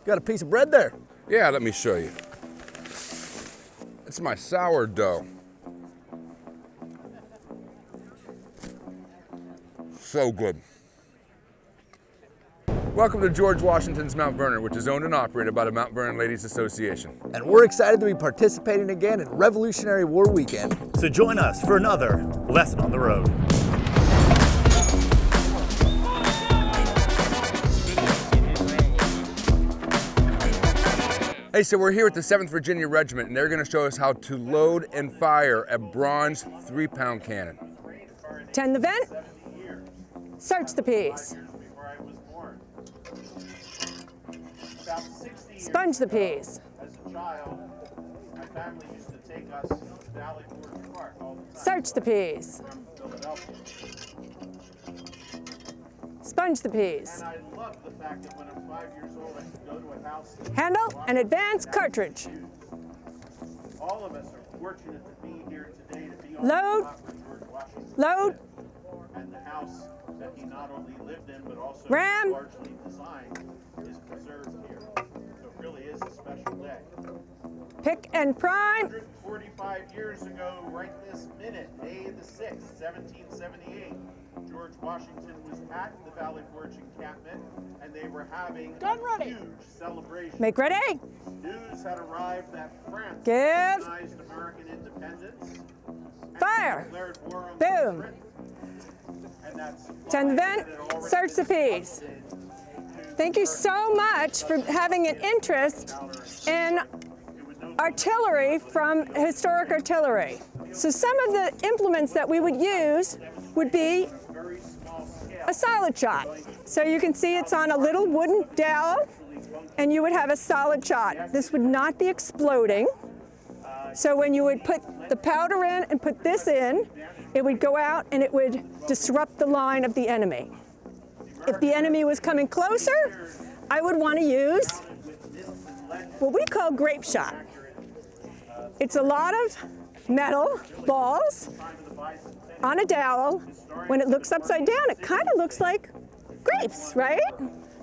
Got a piece of bread there? Yeah, let me show you. It's my sourdough. So good. Welcome to George Washington's Mount Vernon, which is owned and operated by the Mount Vernon Ladies Association. And we're excited to be participating again in Revolutionary War Weekend. So join us for another Lesson on the Road. Hey, so we're here at the 7th Virginia Regiment, and they're going to show us how to load and fire a bronze 3-pound cannon. Tend the vent. Search the peas. Sponge the peas. As a child, my family used to take us to Valley Forge Park all the time. Search the peas. From Philadelphia. Sponge the peas. And I love the fact that when I'm 5 years old, I could go to a house. Handle and advance cartridge. All of us are fortunate to be here today to be on Load. the spot where George Washington Load. and the house that he not only lived in but also Ram. largely designed is preserved here. So it really is a special day. Pick and prime. 145 years ago, right this minute, May the 6th, 1778, George Washington was at the Valley Forge encampment, and they were having a huge celebration. Make ready. News had arrived that France Give. recognized American independence. and Fire. declared war on Boom. Britain. And that's Tend the why vent. it had already Search the been peas. trusted Thank you so much for having an interest in artillery from historic artillery. So some of the implements that we would use would be very small scale. a solid shot. So you can see it's on a little wooden dowel, and you would have a solid shot. This would not be exploding. So when you would put the powder in and put this in, it would go out and it would disrupt the line of the enemy. If the enemy was coming closer, I would want to use what we call Grapeshot. It's a lot of metal balls on a dowel. When it looks upside down, it kind of looks like grapes, right?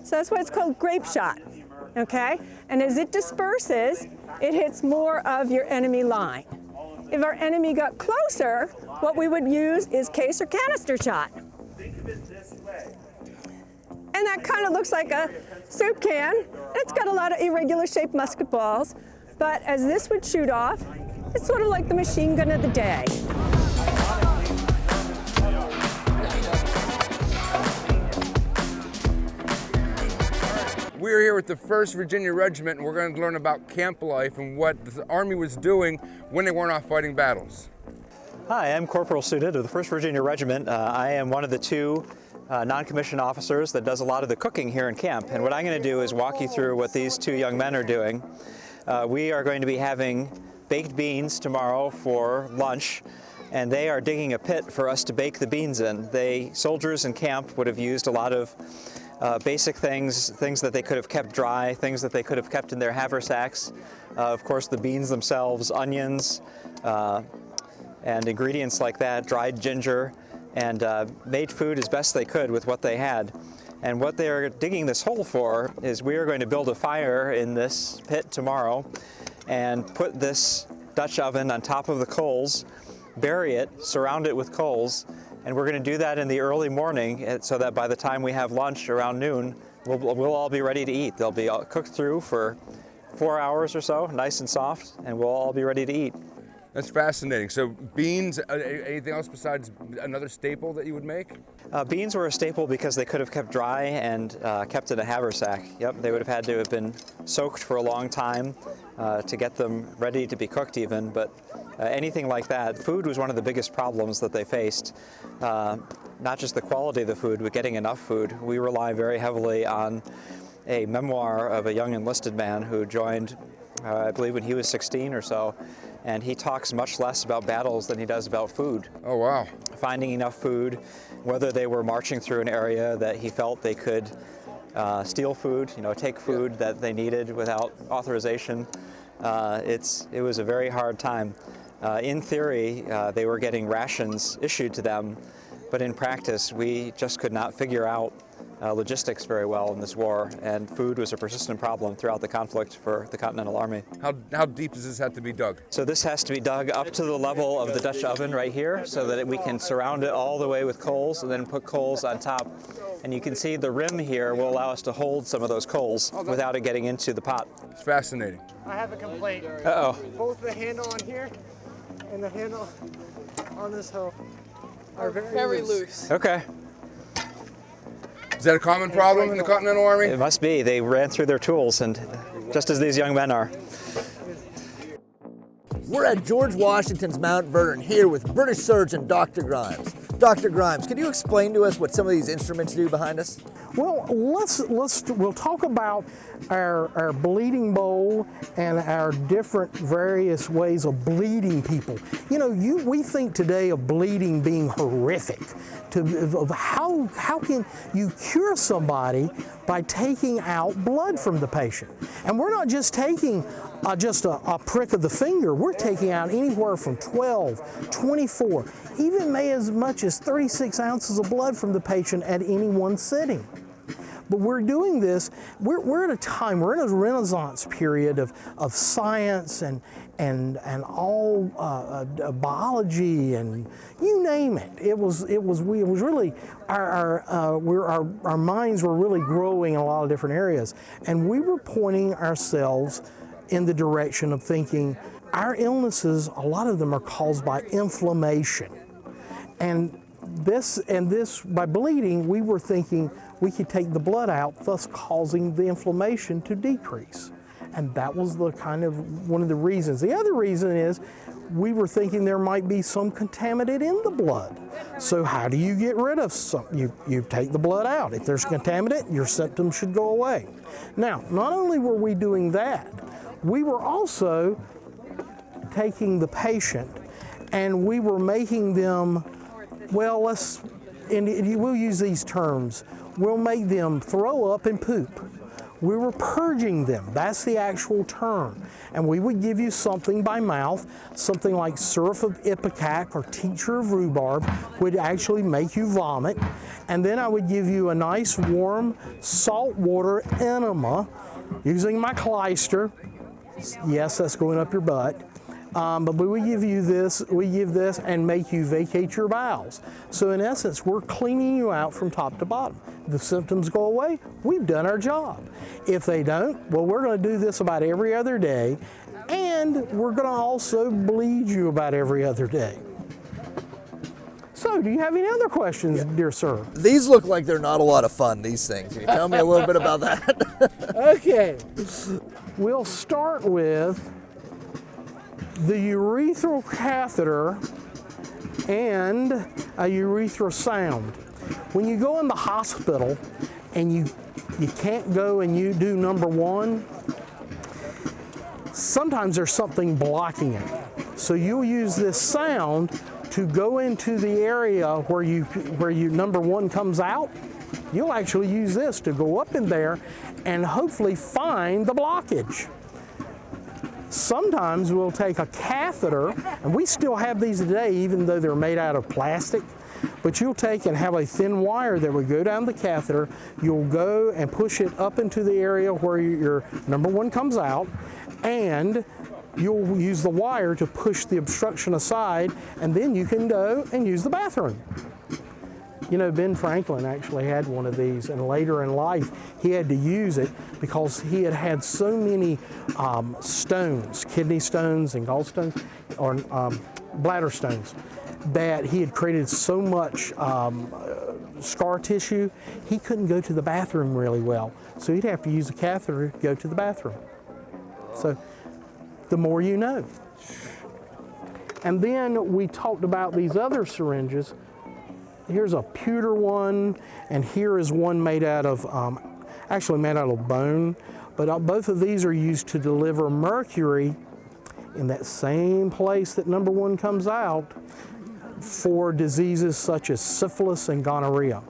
So that's why it's called Grapeshot, okay? And as it disperses, it hits more of your enemy line. If our enemy got closer, what we would use is case or canister shot. And that kind of looks like a soup can. It's got a lot of irregular shaped musket balls, but as this would shoot off, it's sort of like the machine gun of the day. We're here with the 1st Virginia Regiment, and we're going to learn about camp life and what the Army was doing when they weren't off fighting battles. Hi, I'm Corporal Suited of the 1st Virginia Regiment. I am one of the two non-commissioned officers that does a lot of the cooking here in camp. And what I'm going to do is walk you through what these two young men are doing. We are going to be having baked beans tomorrow for lunch, and they are digging a pit for us to bake the beans in. Soldiers in camp would have used a lot of basic things that they could have kept dry, things that they could have kept in their haversacks. Of course, the beans themselves, onions, and ingredients like that, dried ginger, and made food as best they could with what they had. And what they're digging this hole for is we are going to build a fire in this pit tomorrow and put this Dutch oven on top of the coals, bury it, surround it with coals, and we're going to do that in the early morning so that by the time we have lunch around noon, we'll all be ready to eat. They'll be all cooked through for 4 hours or so, nice and soft, and we'll all be ready to eat. That's fascinating. So beans, anything else besides another staple that you would make? Beans were a staple because they could have kept dry and kept in a haversack. Yep, they would have had to have been soaked for a long time to get them ready to be cooked even, but anything like that. Food was one of the biggest problems that they faced. Not just the quality of the food, but getting enough food. We rely very heavily on a memoir of a young enlisted man who joined, I believe, when he was 16 or so, and he talks much less about battles than he does about food. Oh, wow. Finding enough food, whether they were marching through an area that he felt they could steal food, take food that they needed without authorization. It was a very hard time. In theory, they were getting rations issued to them, but in practice, we just could not figure out logistics very well in this war, and food was a persistent problem throughout the conflict for the Continental Army. How deep does this have to be dug? So this has to be dug up to the level of the Dutch oven right here so that we can surround it all the way with coals and then put coals on top. And you can see the rim here will allow us to hold some of those coals without it getting into the pot. It's fascinating. I have a complaint. Uh-oh. Both the handle on here and the handle on this hoe are Very loose. Okay. Is that a common problem in the Continental Army? It must be. They ran through their tools, and just as these young men are. We're at George Washington's Mount Vernon here with British surgeon Dr. Grimes. Dr. Grimes, can you explain to us what some of these instruments do behind us? Well, we'll talk about our bleeding bowl and our different various ways of bleeding people. You know, we think today of bleeding being horrific. Of how can you cure somebody by taking out blood from the patient? And we're not just taking just a prick of the finger. We're taking out anywhere from 12, 24, even as much as 36 ounces of blood from the patient at any one sitting. But we're doing this, we're at a time, we're in a renaissance period of science and all biology and you name it. It was really, our minds were really growing in a lot of different areas. And we were pointing ourselves in the direction of thinking our illnesses, a lot of them are caused by inflammation. And this, by bleeding, we were thinking we could take the blood out, thus causing the inflammation to decrease. And that was the kind of one of the reasons. The other reason is we were thinking there might be some contaminant in the blood. So how do you get rid of something? You take the blood out. If there's contaminant, your symptoms should go away. Now, not only were we doing that, we were also taking the patient and we were making them, well, we'll use these terms. We'll make them throw up and poop. We were purging them. That's the actual term. And we would give you something by mouth, something like syrup of ipecac or tincture of rhubarb would actually make you vomit. And then I would give you a nice warm saltwater enema using my canister. Yes, that's going up your butt. But we give you this, we give this and make you vacate your bowels. So in essence, we're cleaning you out from top to bottom. If the symptoms go away, we've done our job. If they don't, well, we're going to do this about every other day, and we're going to also bleed you about every other day. So, do you have any other questions, dear sir? These look like they're not a lot of fun, these things. Can you tell me a little bit about that? Okay. We'll start with the urethral catheter and a urethral sound. When you go in the hospital and you can't go and you do number one, sometimes there's something blocking it. So you'll use this sound to go into the area where you number one comes out. You'll actually use this to go up in there and hopefully find the blockage. Sometimes we'll take a catheter, and we still have these today even though they're made out of plastic, but you'll take and have a thin wire that would go down the catheter. You'll go and push it up into the area where your number one comes out, and you'll use the wire to push the obstruction aside, and then you can go and use the bathroom. You know, Ben Franklin actually had one of these, and later in life he had to use it because he had had so many stones, kidney stones and gallstones, or bladder stones, that he had created so much scar tissue, he couldn't go to the bathroom really well. So he'd have to use a catheter to go to the bathroom. So the more you know. And then we talked about these other syringes. Here's a pewter one, and here is one made out of, actually made out of bone, but both of these are used to deliver mercury in that same place that number one comes out for diseases such as syphilis and gonorrhea.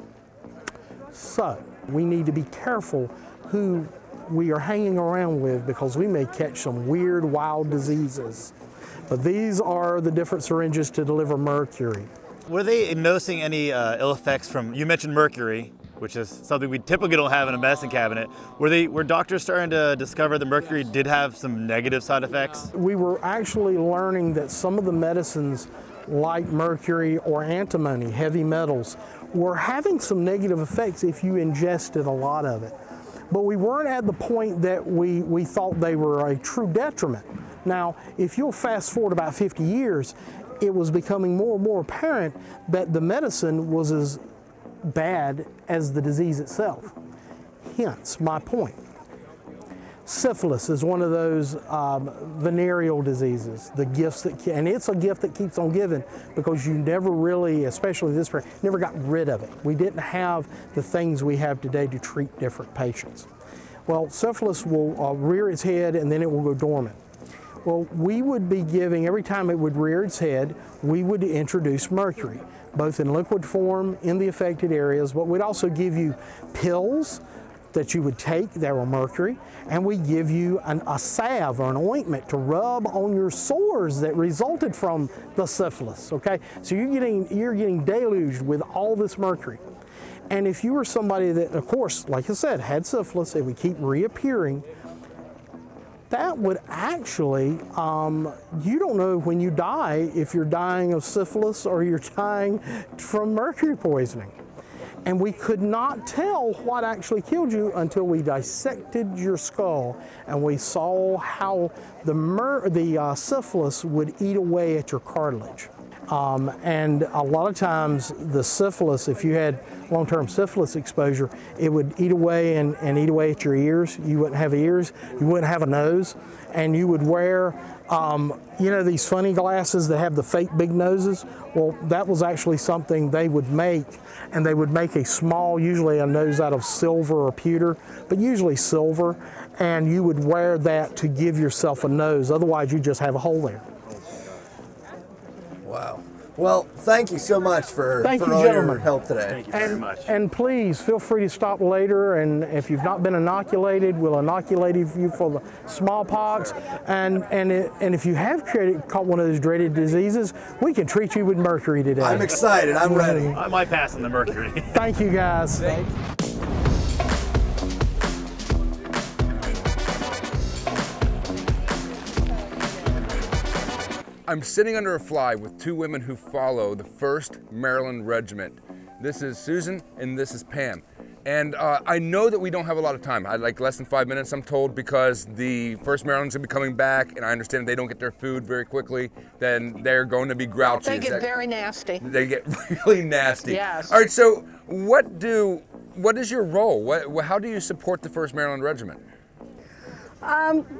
So we need to be careful who we are hanging around with because we may catch some weird, wild diseases. But these are the different syringes to deliver mercury. Were they noticing any ill effects from, you mentioned mercury, which is something we typically don't have in a medicine cabinet. Were doctors starting to discover that mercury did have some negative side effects? We were actually learning that some of the medicines like mercury or antimony, heavy metals, were having some negative effects if you ingested a lot of it. But we weren't at the point that we thought they were a true detriment. Now, if you'll fast forward about 50 years, it was becoming more and more apparent that the medicine was as bad as the disease itself. Hence my point. Syphilis is one of those venereal diseases, the gifts and it's a gift that keeps on giving because you never really, especially this period, never got rid of it. We didn't have the things we have today to treat different patients. Well, syphilis will rear its head and then it will go dormant. Well, we would be giving, every time it would rear its head, we would introduce mercury, both in liquid form in the affected areas, but we'd also give you pills that you would take that were mercury, and we give you a salve or an ointment to rub on your sores that resulted from the syphilis, okay? So you're getting deluged with all this mercury. And if you were somebody that, of course, like I said, had syphilis, it would keep reappearing, that would actually, you don't know when you die if you're dying of syphilis or you're dying from mercury poisoning. And we could not tell what actually killed you until we dissected your skull and we saw how the syphilis would eat away at your cartilage. And a lot of times the syphilis, if you had long-term syphilis exposure, it would eat away and eat away at your ears. You wouldn't have ears, you wouldn't have a nose, and you would wear, you know, these funny glasses that have the fake big noses. Well, that was actually something they would make, and they would make a small, usually a nose out of silver or pewter, but usually silver, and you would wear that to give yourself a nose. Otherwise, you just have a hole there. Wow. Well, thank you so much for all gentlemen. your help today. Thank you very much. And please feel free to stop later, and if you've not been inoculated, we'll inoculate you for the smallpox. And if you have caught one of those dreaded diseases, we can treat you with mercury today. I'm excited. I'm ready. I might pass on the mercury. Thank you, guys. I'm sitting under a fly with two women who follow the 1st Maryland Regiment. This is Susan and this is Pam. And I know that we don't have a lot of time. I like less than 5 minutes, I'm told, because the 1st Maryland's gonna be coming back, and I understand if they don't get their food very quickly, then they're going to be grouchy. They get very nasty. They get really nasty. Yes. All right, so what is your role? How do you support the 1st Maryland Regiment?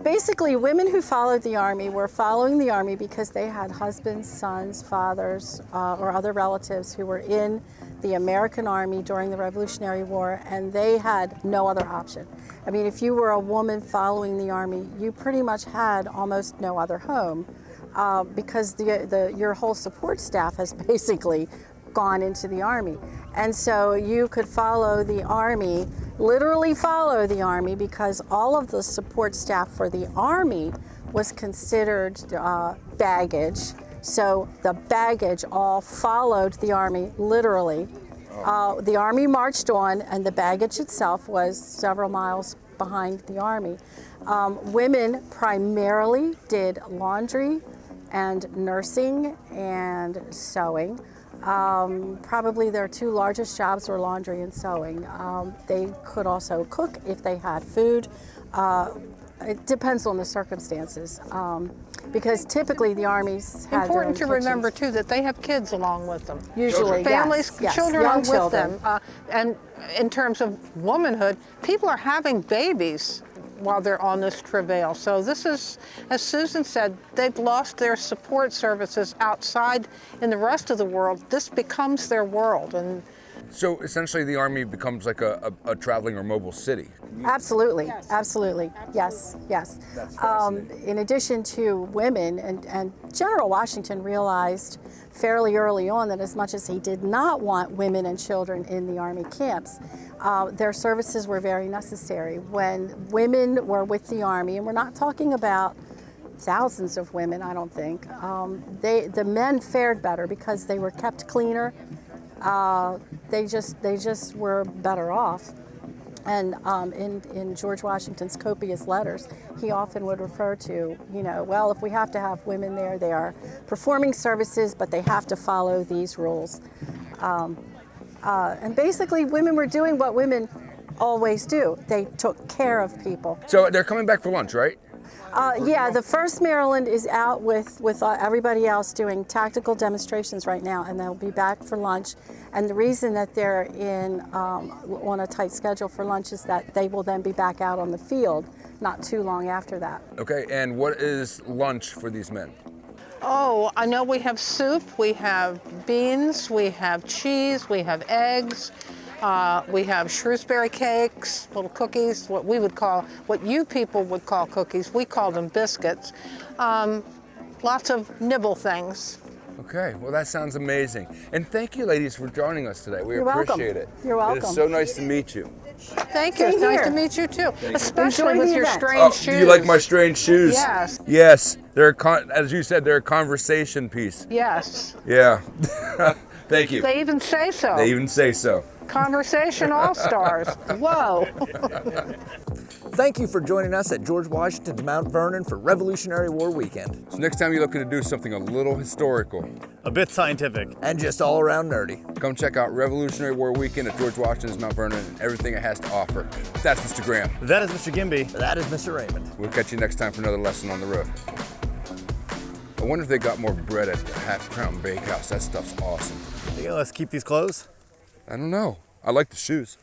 Basically, women who followed the Army were following the Army because they had husbands, sons, fathers, or other relatives who were in the American Army during the Revolutionary War, and they had no other option. I mean, if you were a woman following the Army, you pretty much had almost no other home because your whole support staff has basically gone into the Army. And so you could follow the Army, literally follow the Army, because all of the support staff for the Army was considered baggage. So the baggage all followed the Army, literally. The Army marched on, and the baggage itself was several miles behind the Army. Women primarily did laundry and nursing and sewing. Probably their two largest jobs were laundry and sewing. They could also cook if they had food. It depends on the circumstances, because typically the Army's had Important to their own remember kitchens. too that they have kids along with them. Usually, families, yes, children young are with children. them. And in terms of womanhood, people are having babies while they're on this travail. So this is, as Susan said, they've lost their support services outside in the rest of the world. This becomes their world. And So essentially the Army becomes like a traveling or mobile city. Absolutely, yes. Absolutely, yes, yes. In addition to women, and General Washington realized fairly early on that as much as he did not want women and children in the Army camps, their services were very necessary. When women were with the Army, and we're not talking about thousands of women, I don't think, the men fared better because they were kept cleaner. they just were better off. And in George Washington's copious letters, he often would refer to, well, if we have to have women there, they are performing services, but they have to follow these rules. And basically, women were doing what women always do. They took care of people. So they're coming back for lunch, right? Yeah, the 1st Maryland is out with everybody else doing tactical demonstrations right now, and they'll be back for lunch. And the reason that they're on a tight schedule for lunch is that they will then be back out on the field not too long after that. Okay, and what is lunch for these men? Oh, I know we have soup, we have beans, we have cheese, we have eggs. We have Shrewsbury cakes, little cookies, what you people would call cookies. We call them biscuits. Lots of nibble things. Okay, well that sounds amazing. And thank you ladies for joining us today. We You're appreciate welcome. it. You're welcome. It is so nice to meet you. Thank you. Same Nice here. to meet you too. Especially Enjoy with the your event. strange Oh, shoes. do you like my strange shoes? Yes. Yes, they're as you said, they're a conversation piece. Yes. Yeah. Thank you. They even say so. They even say so. Conversation all-stars. Whoa. Thank you for joining us at George Washington's Mount Vernon for Revolutionary War weekend. So next time you're looking to do something a little historical A bit scientific. And just all around nerdy. come check out Revolutionary War weekend at George Washington's Mount Vernon and everything it has to offer. That's Mr. Graham. That is Mr. Gimby. That is Mr. Raymond. We'll catch you next time for another lesson on the road. I wonder if they got more bread at the Half Crown Bakehouse. That stuff's awesome. Yeah, let's keep these clothes. I don't know. I like the shoes.